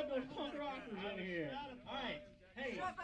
get those punk rockers in here. All right. Hey, let's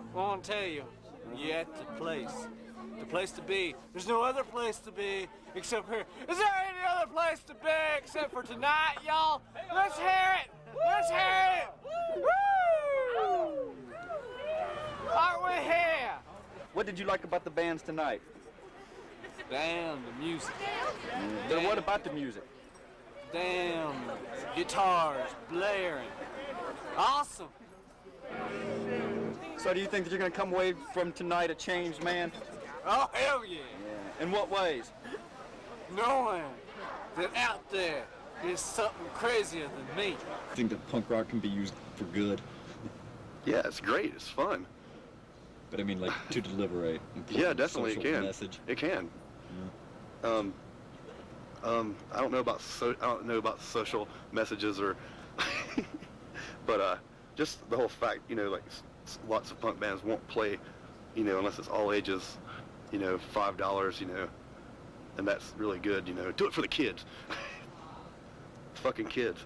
I want to tell you, you're at the place to be. There's no other place to be except here. Is there any other place to be except for tonight, y'all? Let's hear it! Let's hear it! Woo! Aren't we here? What did you like about the bands tonight? Damn, the music. But what about the music? Damn, guitars blaring. Awesome. So do you think that you're going to come away from tonight a changed man? Oh, hell yeah. In what ways? Knowing that out there is something crazier than me. I think that punk rock can be used for good. Yeah, it's great. It's fun. But I mean, like, to deliberate. Yeah, definitely it can. Message. It can. Yeah. I don't know about social messages or, but just the whole fact, you know, like lots of punk bands won't play, you know, unless it's all ages, you know, $5, you know, and that's really good, you know. Do it for the kids. Fucking kids.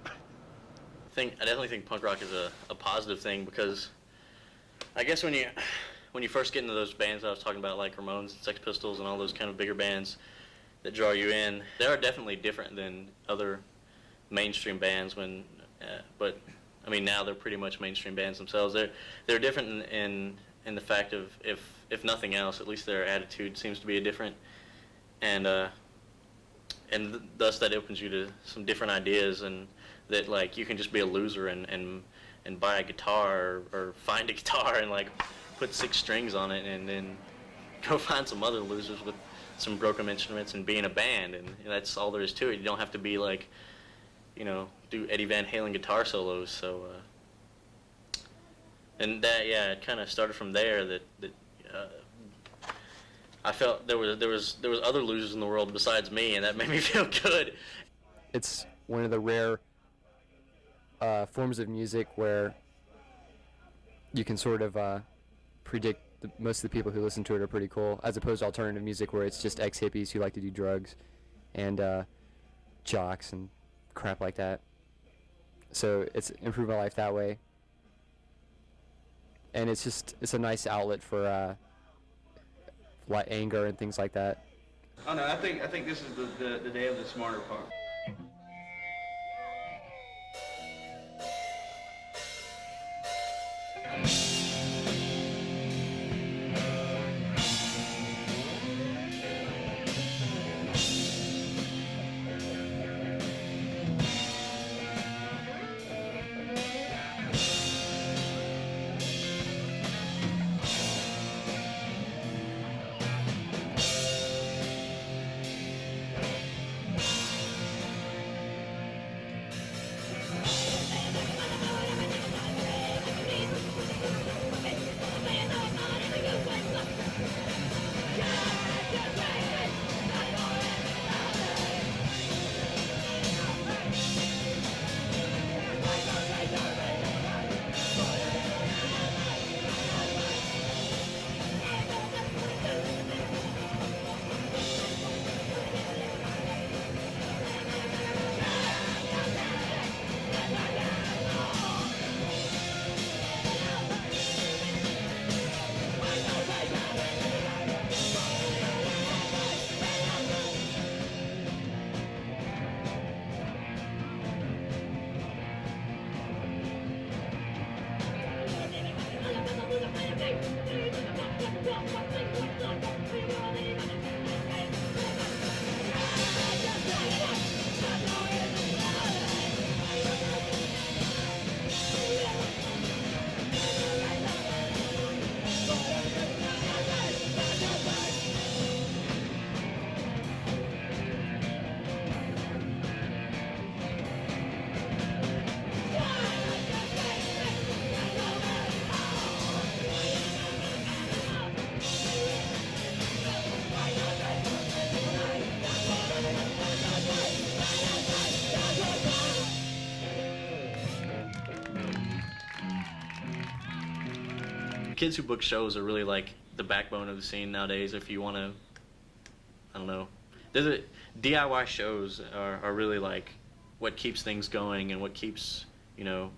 I definitely think punk rock is a positive thing, because I guess when you first get into those bands I was talking about, like Ramones and Sex Pistols and all those kind of bigger bands that draw you in, they are definitely different than other mainstream bands. But I mean, now they're pretty much mainstream bands themselves. They're different in the fact of, if nothing else, at least their attitude seems to be different, and thus that opens you to some different ideas, and that, like, you can just be a loser and buy a guitar or find a guitar and, like, put 6 strings on it, and then go find some other losers with some broken instruments and be in a band, and that's all there is to it. You don't have to be like, you know, do Eddie Van Halen guitar solos. So and that, yeah, it kind of started from there, that I felt there was other losers in the world besides me, and that made me feel good. It's one of the rare forms of music where you can sort of predict most of the people who listen to it are pretty cool, as opposed to alternative music where it's just ex-hippies who like to do drugs and jocks and crap like that. So it's improved my life that way, and it's a nice outlet for like anger and things like that. Oh no, I think this is the day of the smarter punk. kids who book shows are really like the backbone of the scene nowadays. If you want to, I don't know, DIY shows are really like what keeps things going and what keeps, you know,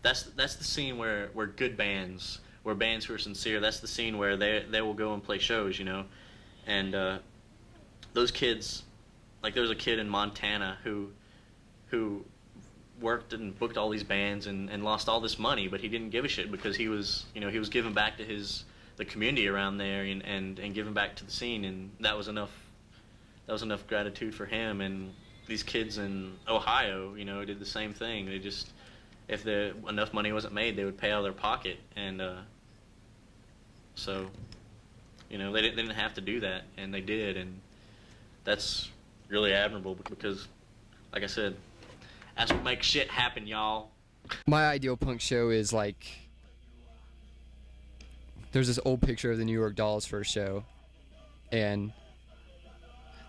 that's the scene where good bands, where bands who are sincere, that's the scene where they will go and play shows, you know. And those kids, like there was a kid in Montana who worked and booked all these bands and lost all this money, but he didn't give a shit because he was giving back to the community around there and giving back to the scene, and that was enough gratitude for him. And these kids in Ohio, you know, did the same thing. They just, if enough money wasn't made, they would pay out of their pocket, and so, you know, they didn't have to do that, and they did, and that's really admirable because, like I said, that's what makes shit happen, y'all. My ideal punk show is like, there's this old picture of the New York Dolls first show, and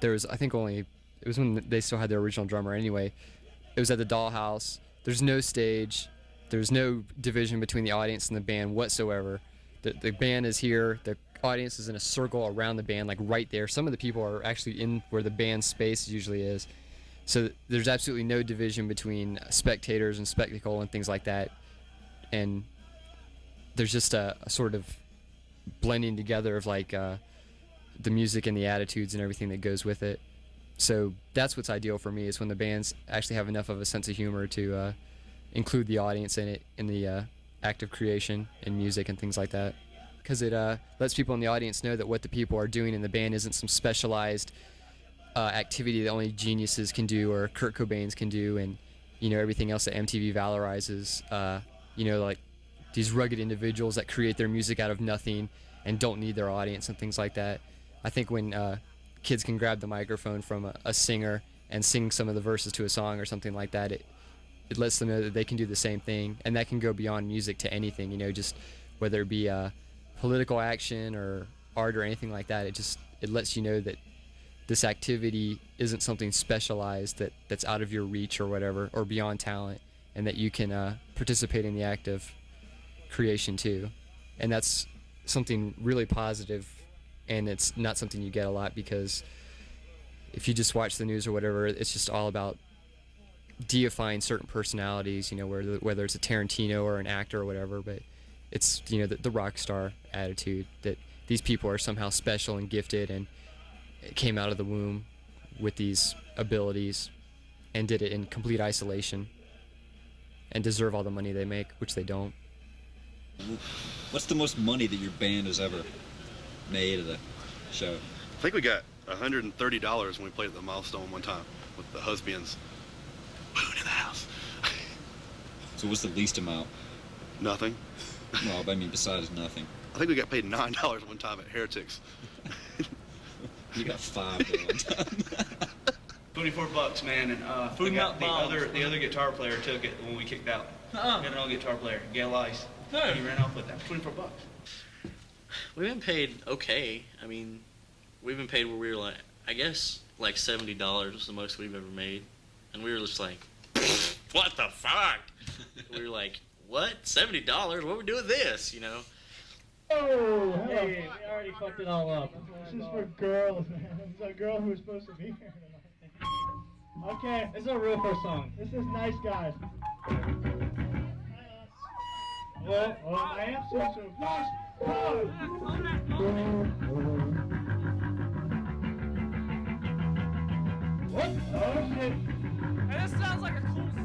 there was, I think it was when they still had their original drummer anyway. It was at the Dollhouse. There's no stage. There's no division between the audience and the band whatsoever. The band is here. The audience is in a circle around the band, like right there. Some of the people are actually in where the band space usually is. So there's absolutely no division between spectators and spectacle and things like that. And there's just a sort of blending together of like the music and the attitudes and everything that goes with it. So that's what's ideal for me, is when the bands actually have enough of a sense of humor to include the audience in it, in the act of creation and music and things like that. Because it lets people in the audience know that what the people are doing in the band isn't some specialized activity that only geniuses can do or Kurt Cobains can do, and, you know, everything else that MTV valorizes. You know, like these rugged individuals that create their music out of nothing and don't need their audience and things like that. I think when kids can grab the microphone from a singer and sing some of the verses to a song or something like that, it lets them know that they can do the same thing, and that can go beyond music to anything, you know, just whether it be political action or art or anything like that. It lets you know that this activity isn't something specialized that's out of your reach or whatever, or beyond talent, and that you can participate in the act of creation too. And that's something really positive, and it's not something you get a lot, because if you just watch the news or whatever, it's just all about deifying certain personalities, you know, whether it's a Tarantino or an actor or whatever. But it's, you know, the rock star attitude, that these people are somehow special and gifted and came out of the womb with these abilities and did it in complete isolation and deserve all the money they make, which they don't. What's the most money that your band has ever made at a show? I think we got $130 when we played at the Milestone one time with the Husbands. Boone in the house. So what's the least amount? Nothing. Well, I mean, besides nothing. I think we got paid $9 one time at Heretics. You got $5 one time. $24, man, and Food Melt bombs. the other guitar player took it when we kicked out. Uh-uh. We got an old guitar player, Gail Ice. Hey. He ran off with that. $24. We've been paid okay. I mean, we've been paid where we were like, I guess like $70 was the most we've ever made, and we were just like, what the fuck? We were like, what? $70? What we do with this? You know? Oh, hey, we already fucked it all up. This is for girls, man. This is a girl who was supposed to be here tonight. Okay, this is a real first song. This is Nice Guys. Well, I am so fast. Oh shit. And this sounds like a cool song.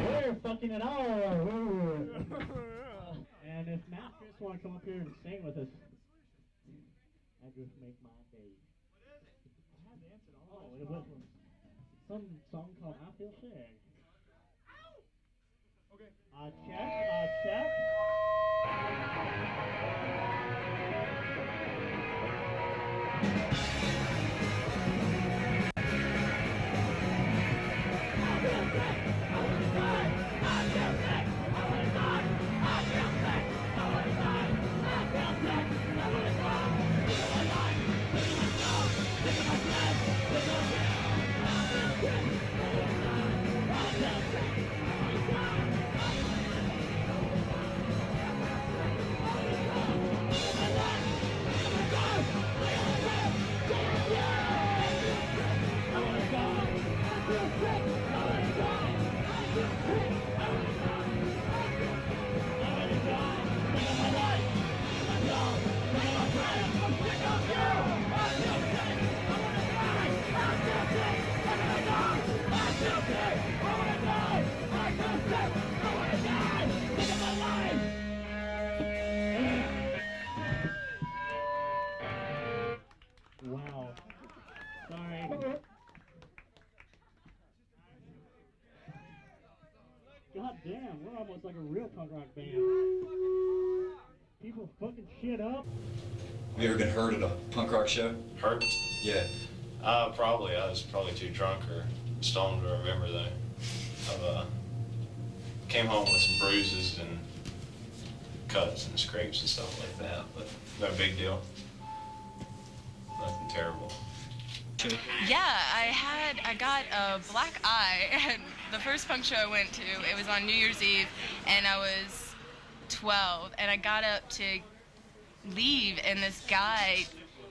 We're fucking it all. And if Matt just want to come up here and sing with us, that just make my day. I have answered all my songs. Some song called I Feel Sick. Okay. Check. Wow. Sorry. God damn, we're almost like a real punk rock band. People fucking shit up. Have you ever been hurt at a punk rock show? Hurt? Yeah. Probably. I was probably too drunk or stoned to remember that. I've came home with some bruises and cuts and scrapes and stuff like that, but no big deal. Nothing terrible. Yeah, I got a black eye, and the first punk show I went to, it was on New Year's Eve, and I was 12, and I got up to leave, and this guy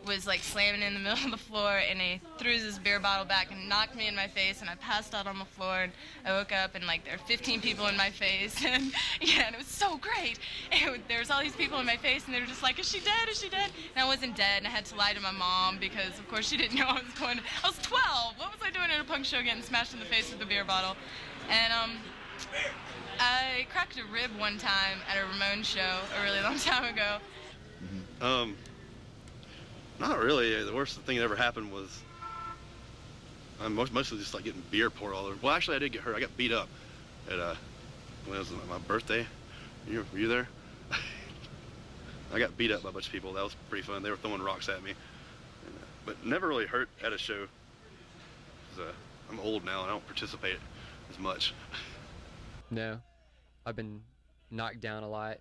was like slamming in the middle of the floor, and he threw his beer bottle back and knocked me in my face, and I passed out on the floor, and I woke up, and like there were 15 people in my face, and yeah, and it was so great. And there was all these people in my face, and they were just like, is she dead, is she dead? And I wasn't dead, and I had to lie to my mom, because of course she didn't know I was going. I was 12, what was I doing at a punk show getting smashed in the face with a beer bottle? And I cracked a rib one time at a Ramones show a really long time ago. Not really. The worst thing that ever happened was mostly just like getting beer poured all over. Well, actually, I did get hurt. I got beat up at when it was my birthday. Were you there? I got beat up by a bunch of people. That was pretty fun. They were throwing rocks at me, but never really hurt at a show. I'm old now and I don't participate as much. No, I've been knocked down a lot.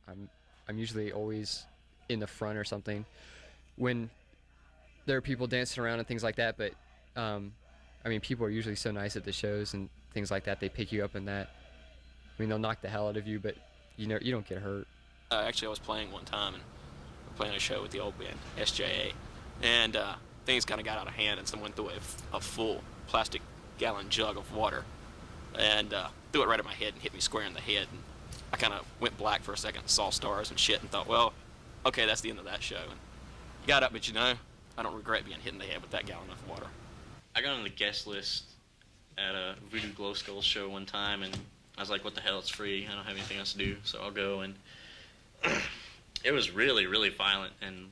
I'm usually always in the front or something when there are people dancing around and things like that, but I mean, people are usually so nice at the shows and things like that. They pick you up in that. I mean, they'll knock the hell out of you, but you don't get hurt. Actually, I was playing one time and playing a show with the old band SJA, and things kind of got out of hand, and someone threw a full plastic gallon jug of water and threw it right at my head and hit me square in the head. And I kind of went black for a second, saw stars and shit, and thought, well, okay, that's the end of that show. And got up, but I don't regret being hit in the head with that gallon of water. I got on the guest list at a Voodoo Glow Skulls show one time, and I was like, what the hell, it's free, I don't have anything else to do, so I'll go. And it was really, really violent, and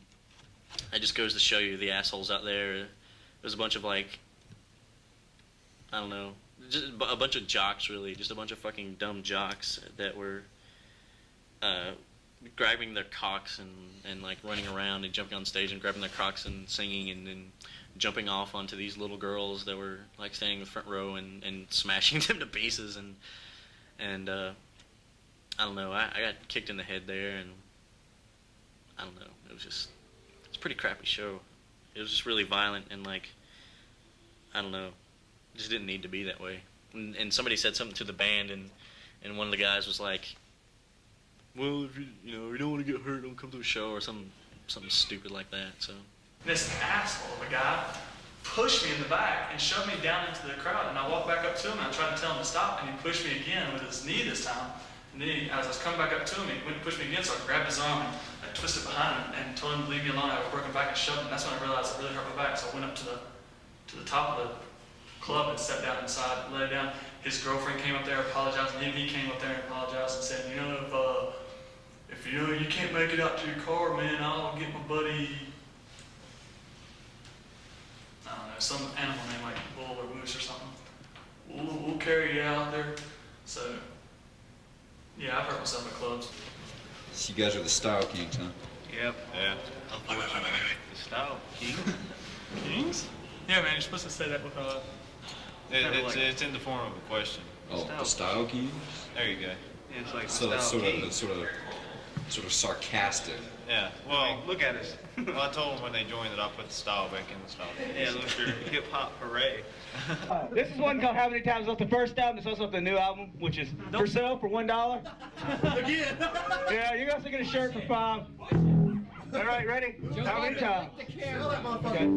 it just goes to show you the assholes out there. There's a bunch of, like, I don't know, just a bunch of jocks, really, just a bunch of fucking dumb jocks that were grabbing their cocks and like running around and jumping on stage and grabbing their cocks and singing and then jumping off onto these little girls that were like standing in the front row and smashing them to pieces. And I don't know, I got kicked in the head there, and I don't know, it's a pretty crappy show. It was just really violent, and like, I don't know, it just didn't need to be that way. And somebody said something to the band, and one of the guys was like, well, if you don't want to get hurt, don't come to a show, or something stupid like that. So this asshole of a guy pushed me in the back and shoved me down into the crowd, and I walked back up to him and I tried to tell him to stop, and he pushed me again with his knee this time. And then as I was coming back up to him, he went and pushed me again, so I grabbed his arm and I twisted behind him and told him to leave me alone. I had a broken back and shoved him. That's when I realized it really hurt my back, so I went up to the top of the club and sat down inside and lay down. His girlfriend came up there, apologized, and then he came up there and apologized and said, if you can't make it out to your car, man, I'll get my buddy, I don't know, some animal name like bull or moose or something. We'll carry you out there. So, yeah, I've hurt myself at clubs. So you guys are the Style Kings, huh? Yep. Yeah. Unfortunately. The Style Kings? Kings? Yeah, man, you're supposed to say that with It's in the form of a question. Oh, the Style Kings? There you go. Yeah, it's like So the that's Style sort of sarcastic. Yeah. Well, look at us. well, I told them when they joined that I'll put the style back in the style. Yeah, look at your hip hop hooray. This is one called How Many Times Off the first album. It's also off the new album, which is for sale for $1. Again. Yeah, you're also get a shirt for $5. All right, ready? How many times? Okay.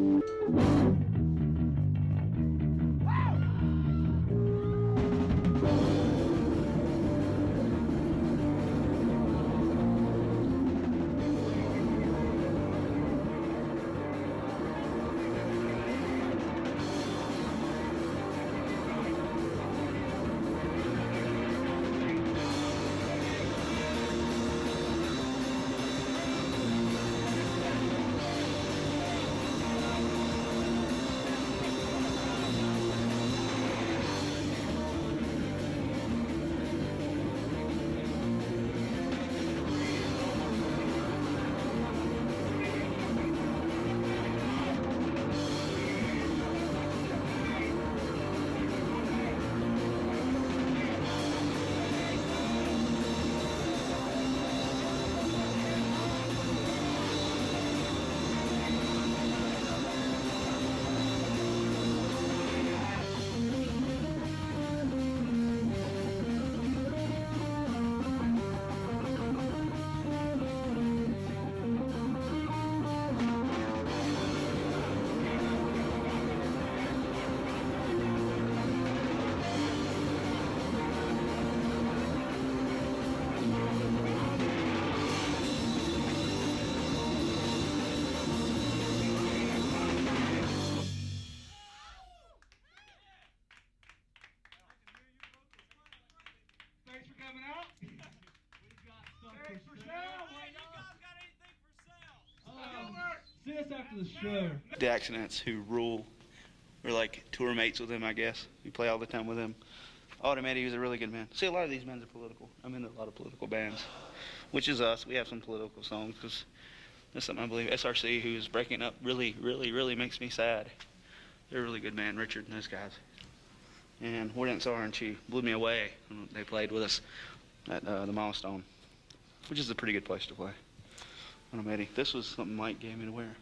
See us after the show. The Accidents, who rule. We're like tour mates with him, I guess. We play all the time with him. Automatic, he's a really good man. See, a lot of these bands are political. I'm in a lot of political bands, which is us. We have some political songs because that's something I believe. SRC, who's breaking up, really, really, really makes me sad. They're a really good band, Richard and those guys. And War Dance RNG blew me away when they played with us at the Milestone, which is a pretty good place to play. Automatic. This was something Mike gave me to wear.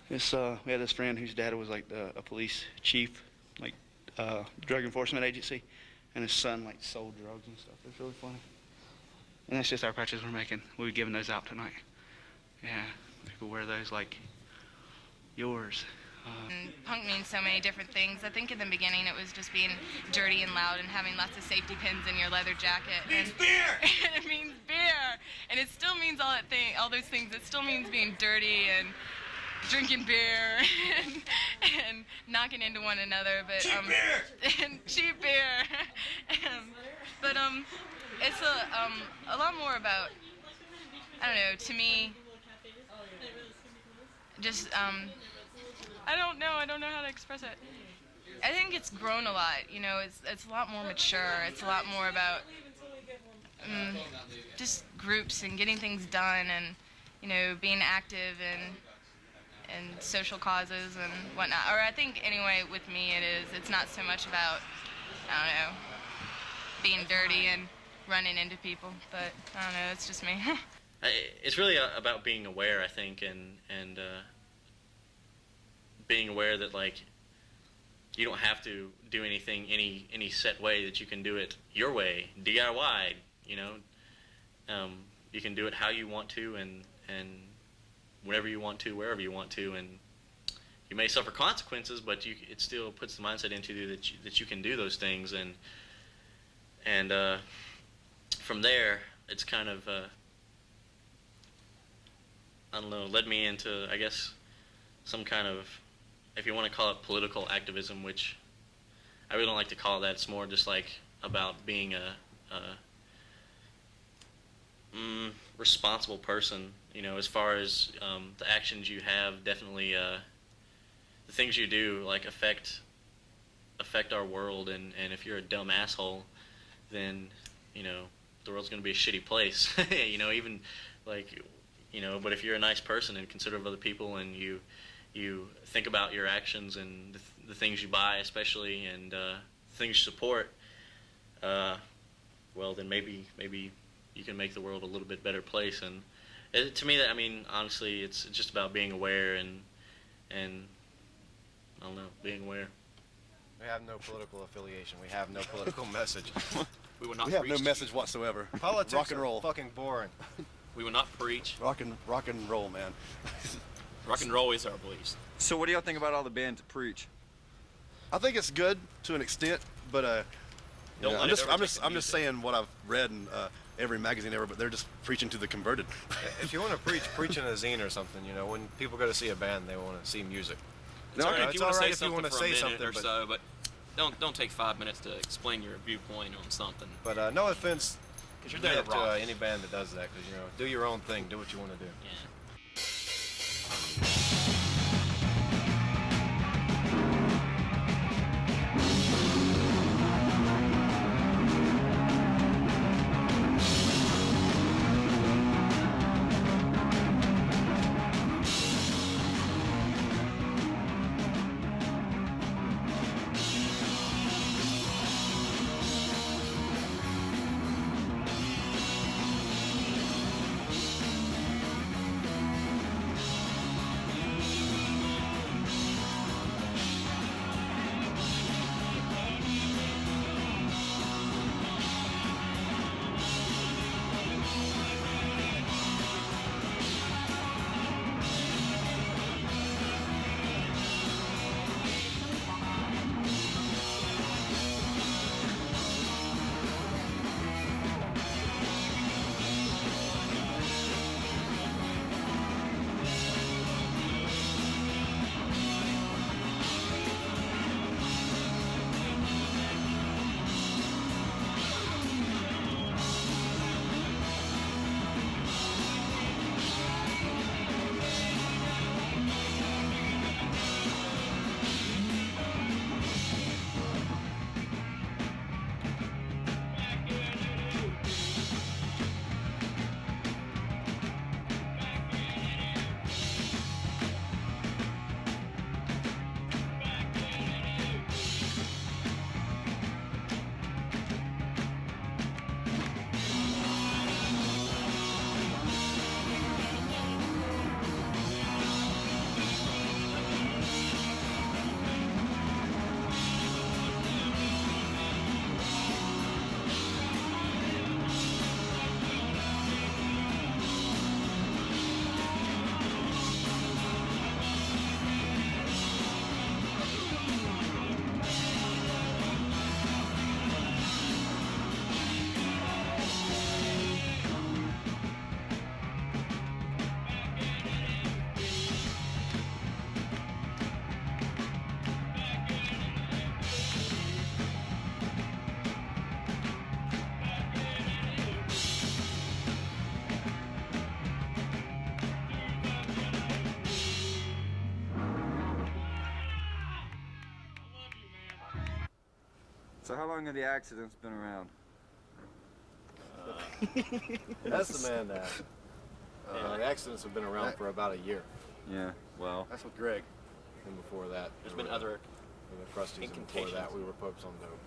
This, we had this friend whose dad was like a police chief, like drug enforcement agency, and his son like sold drugs and stuff. It's really funny. And that's just our patches we're making. We'll be giving those out tonight. Yeah, people wear those like yours. Punk means so many different things. I think in the beginning it was just being dirty and loud and having lots of safety pins in your leather jacket. It means beer! It means beer! And it still means all those things. It still means being dirty and drinking beer and knocking into one another. But cheap beer! And cheap beer! But it's a lot more about, I don't know, to me, just I don't know how to express it. I think it's grown a lot, you know, it's a lot more mature. It's a lot more about just groups and getting things done and, you know, being active and social causes and whatnot. Or I think, anyway, with me it's not so much about, I don't know, being dirty and running into people, but I don't know, it's just me. It's really about being aware, I think, and being aware that, like, you don't have to do anything any set way, that you can do it your way, DIY, you know. You can do it how you want to and whenever you want to, wherever you want to, and you may suffer consequences, but it still puts the mindset into you that you can do those things, and from there, it's kind of, I don't know, led me into, I guess, some kind of, if you want to call it political activism, which I really don't like to call that. It's more just like about being a responsible person, you know, as far as the actions you have, definitely the things you do, like, affect our world, and if you're a dumb asshole, then, you know, the world's going to be a shitty place, you know, even, like, you know, but if you're a nice person and considerate of other people, and you think about your actions and the things you buy, especially, and things you support, well, then maybe you can make the world a little bit better place. And to me, I mean, honestly, it's just about being aware and I don't know, being aware. We have no political affiliation. We have no political message. We will not We have preach no message whatsoever. Politics Rock and are roll. fucking boring. We will not preach. Rock and roll, man. Rock and roll is our beliefs. So what do y'all think about all the bands that preach? I think it's good to an extent, but Don't let I'm it just overtake the I'm just music. saying what I've read in every magazine ever, but they're just preaching to the converted. If you want to preach in a zine or something, you know, when people go to see a band, they want to see music. It's all right if you want to say something wanna for a minute or so, but don't take 5 minutes to explain your viewpoint on something. But no offense, Because you're there to to rock. any band that does that, because, you know, do your own thing, do what you want to do. Yeah. So how long have the accidents been around? That's the man that. The accidents have been around for about a year. Yeah, well. That's with Greg. And before that, There's been other the Crusties, and before that, we were popes on dope.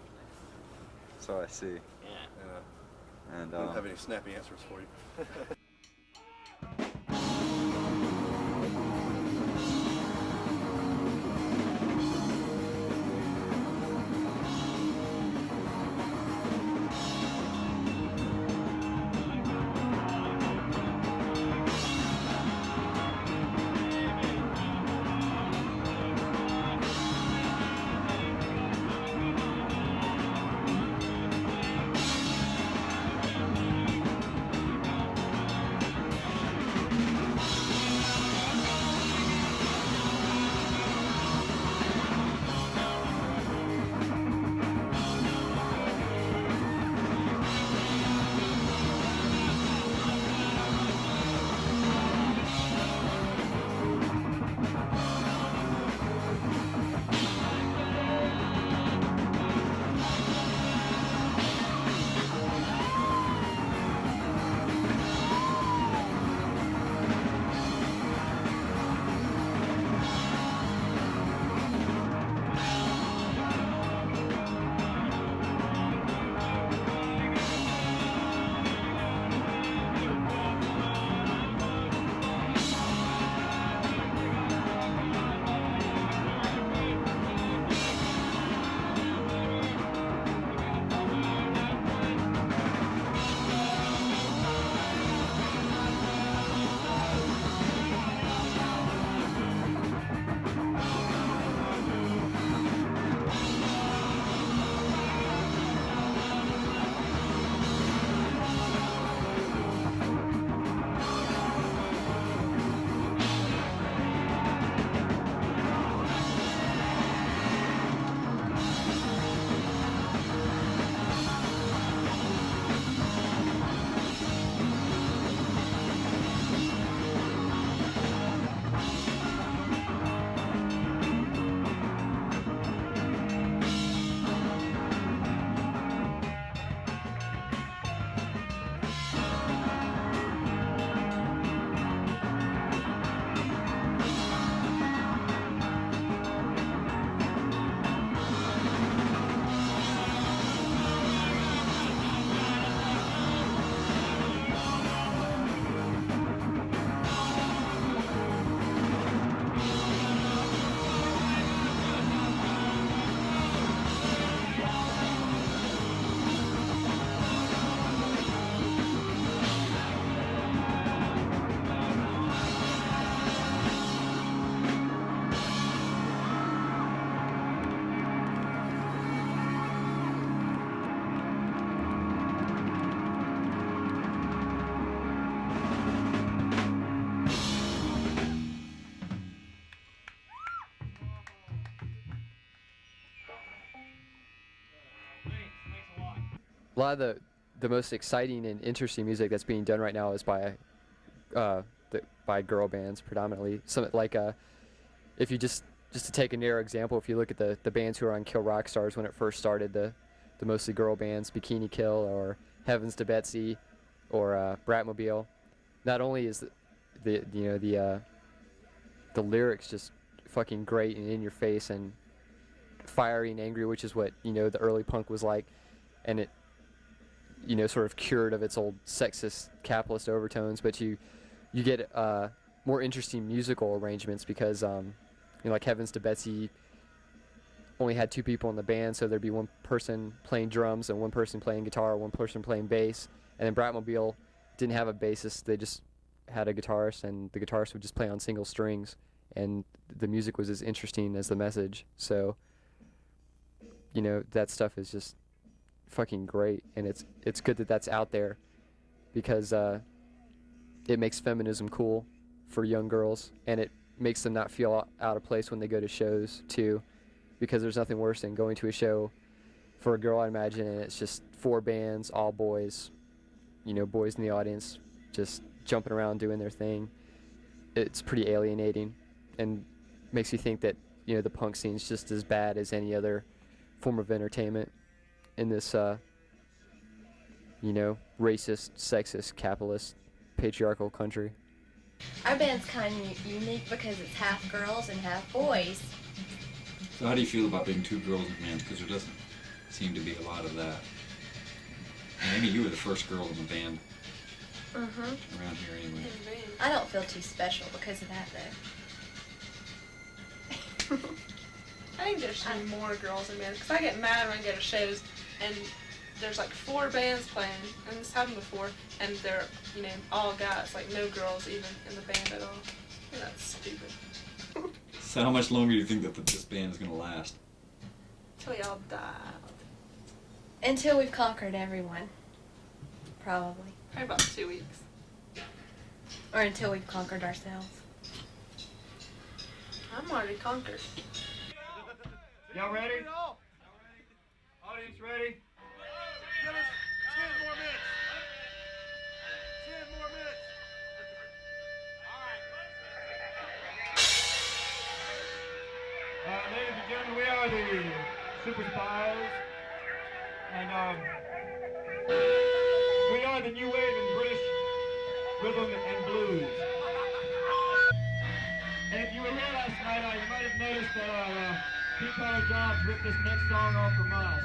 So I see. Yeah. And I don't have any snappy answers for you. lot of the most exciting and interesting music that's being done right now is by girl bands predominantly. Some like if you just to take a narrow example, if you look at the bands who are on Kill Rock Stars when it first started, the mostly girl bands, Bikini Kill or Heavens to Betsy or Bratmobile, not only is the lyrics just fucking great and in your face and fiery and angry, which is what the early punk was like, and it sort of cured of its old sexist capitalist overtones, but you get more interesting musical arrangements because like Heavens to Betsy only had 2 people in the band, so there'd be one person playing drums and one person playing guitar, one person playing bass, and then Bratmobile didn't have a bassist, they just had a guitarist, and the guitarist would just play on single strings, and the music was as interesting as the message. So that stuff is just fucking great, and it's good that that's out there because it makes feminism cool for young girls, and it makes them not feel out of place when they go to shows too, because there's nothing worse than going to a show for a girl, I imagine, and it's just 4 bands, all boys, boys in the audience just jumping around doing their thing. It's pretty alienating and makes you think that the punk scene's just as bad as any other form of entertainment in this racist, sexist, capitalist, patriarchal country. Our band's kind of unique because it's half girls and half boys. So how do you feel about being 2 girls in bands? Because there doesn't seem to be a lot of that. And Amy, you were the first girl in the band around here anyway. I don't feel too special because of that, though. I think there should be more girls in bands, because I get mad when I go to shows and there's like 4 bands playing, and this happened before, and they're, all guys, like no girls even in the band at all. I think that's stupid. So how much longer do you think that this band is going to last? Till y'all die. Until we've conquered everyone. Probably. Probably about 2 weeks. Or until we've conquered ourselves. I'm already conquered. Y'all ready? Audience ready? Give us 10 more minutes. 10 more minutes. All right, ladies and gentlemen, we are the Super Spies, and we are the new wave in British rhythm and blues. And if you were here last night, you might have noticed that Pete Power Jobs ripped this next song off from us.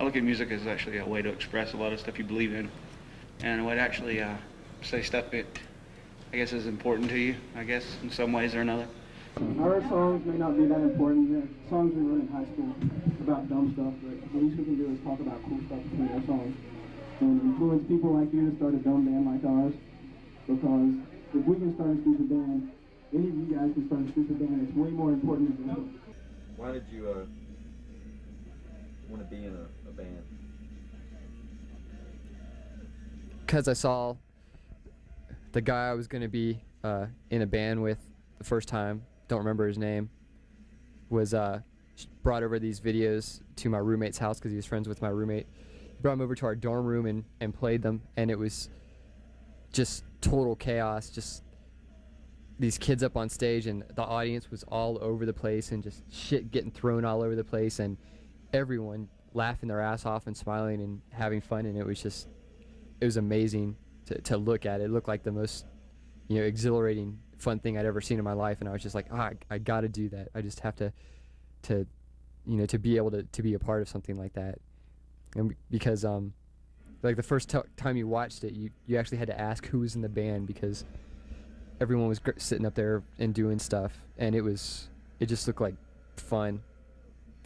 look at music as actually a way to express a lot of stuff you believe in, and a way to actually say stuff that I guess is important to you, I guess, in some ways or another. Our songs may not be that important. They're songs we wrote in high school about dumb stuff, but the least we can do is talk about cool stuff between our songs and influence people like you to start a dumb band like ours. Because if we can start a stupid band, any of you guys can start a stupid band. It's way more important than this. Why did you want to be in a band? Because I saw the guy I was going to be in a band with the first time, don't remember his name, was brought over these videos to my roommate's house because he was friends with my roommate. He brought him over to our dorm room and played them, and it was just total chaos, just these kids up on stage, and the audience was all over the place and just shit getting thrown all over the place, and everyone laughing their ass off and smiling and having fun, and it was amazing to look at. It looked like the most, exhilarating, fun thing I'd ever seen in my life, and I was just like, I gotta do that. I just have to be able to be a part of something like that. And because like the first time you watched it, you actually had to ask who was in the band, because everyone was sitting up there and doing stuff, and it just looked like fun.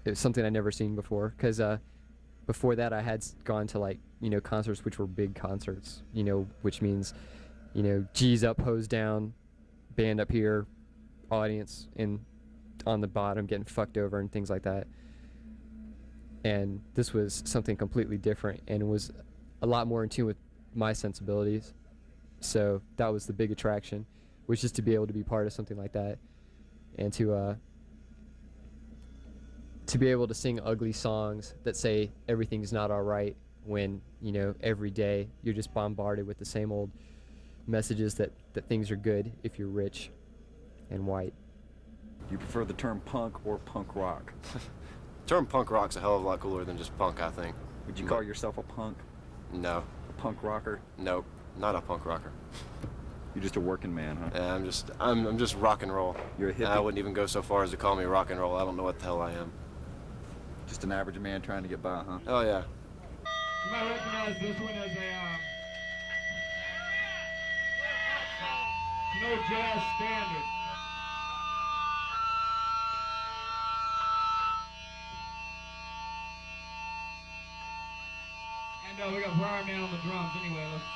It was something I'd never seen before, because before that I had gone to concerts which were big concerts, which means G's up, hose down, band up here, audience on the bottom getting fucked over and things like that. And this was something completely different, and it was a lot more in tune with my sensibilities. So that was the big attraction, was just to be able to be part of something like that, and to be able to sing ugly songs that say everything's not all right, when every day you're just bombarded with the same old messages that things are good if you're rich and white. Do you prefer the term punk or punk rock? The term punk rock's a hell of a lot cooler than just punk, I think. Would you call yourself a punk? No. A punk rocker? Nope, not a punk rocker. You're just a working man, huh? Yeah, I'm just rock and roll. You're a hippie? I wouldn't even go so far as to call me rock and roll. I don't know what the hell I am. Just an average man trying to get by, huh? Oh yeah. You might recognize this one as no jazz standard. And we got Brian Man on the drums anyway. Let's go.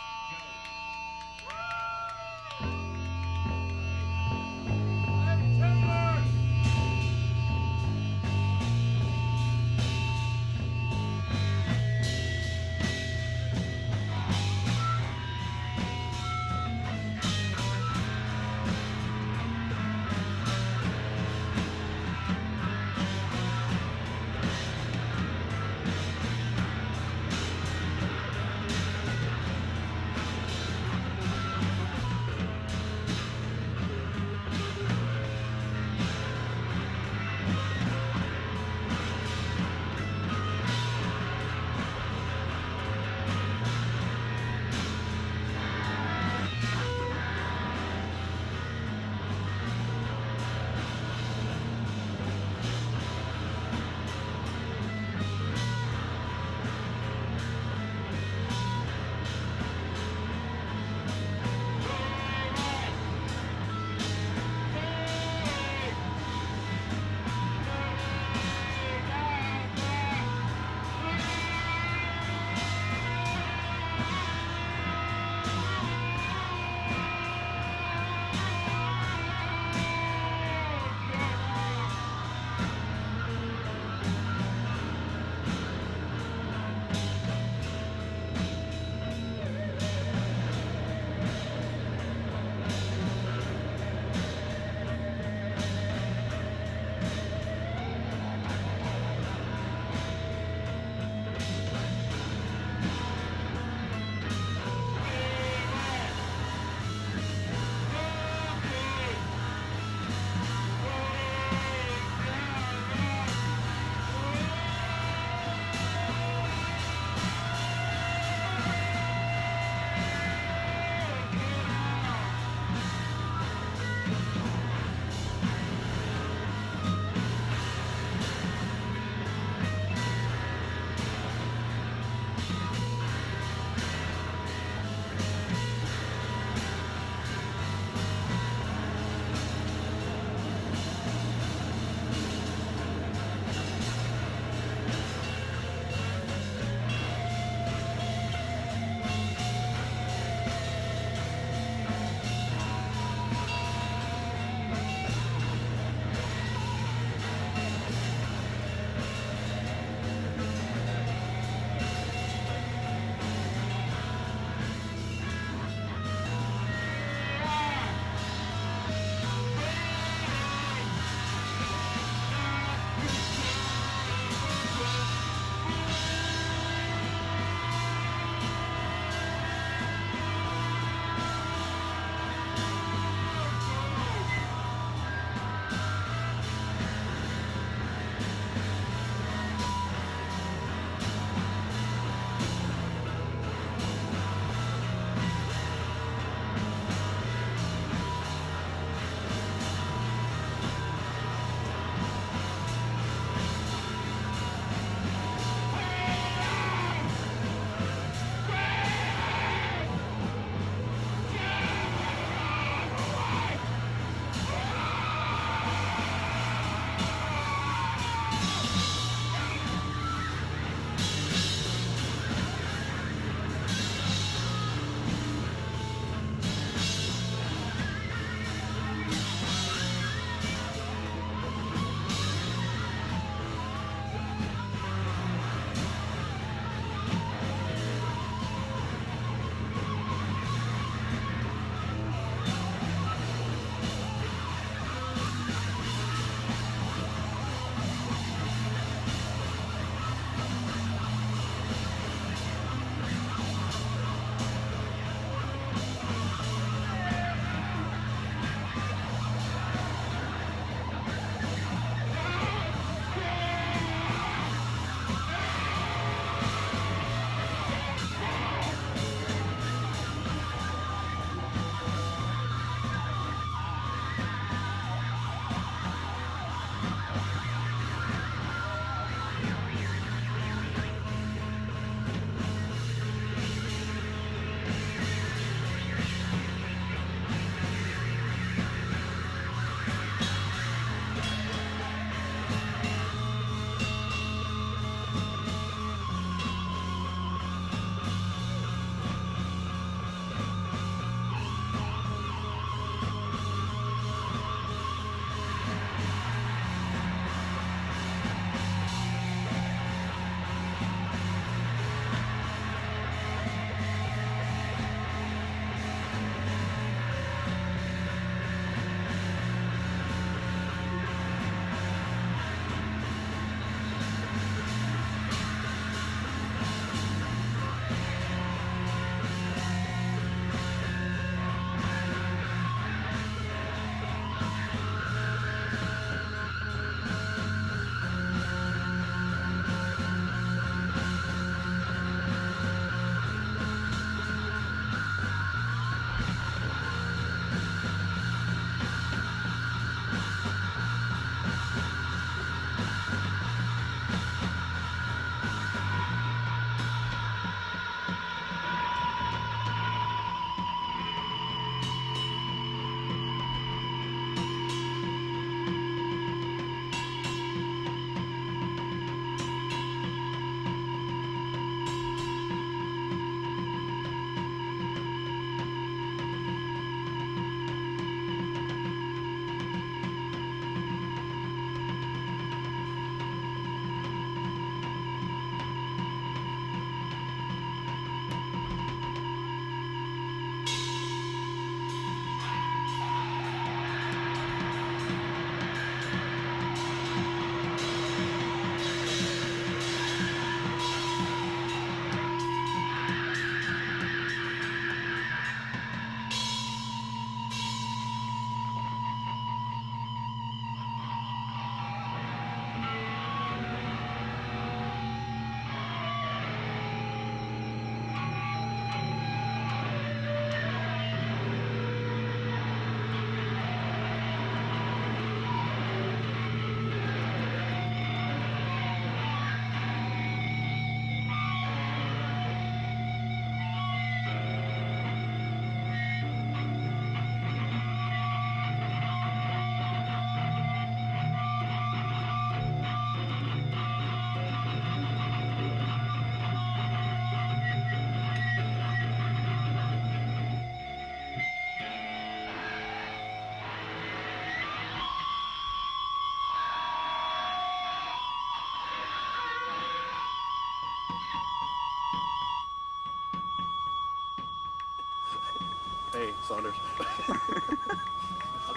Saunders.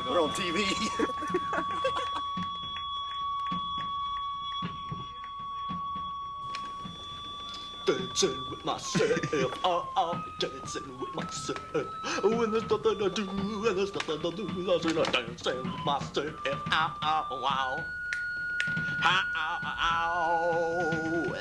We're on TV. Dancing with myself, I'm dancing with myself. When there's nothing to do, and there's nothing to lose, I'm dancing with myself. Ow, ow, wow. Ow, ow, ow.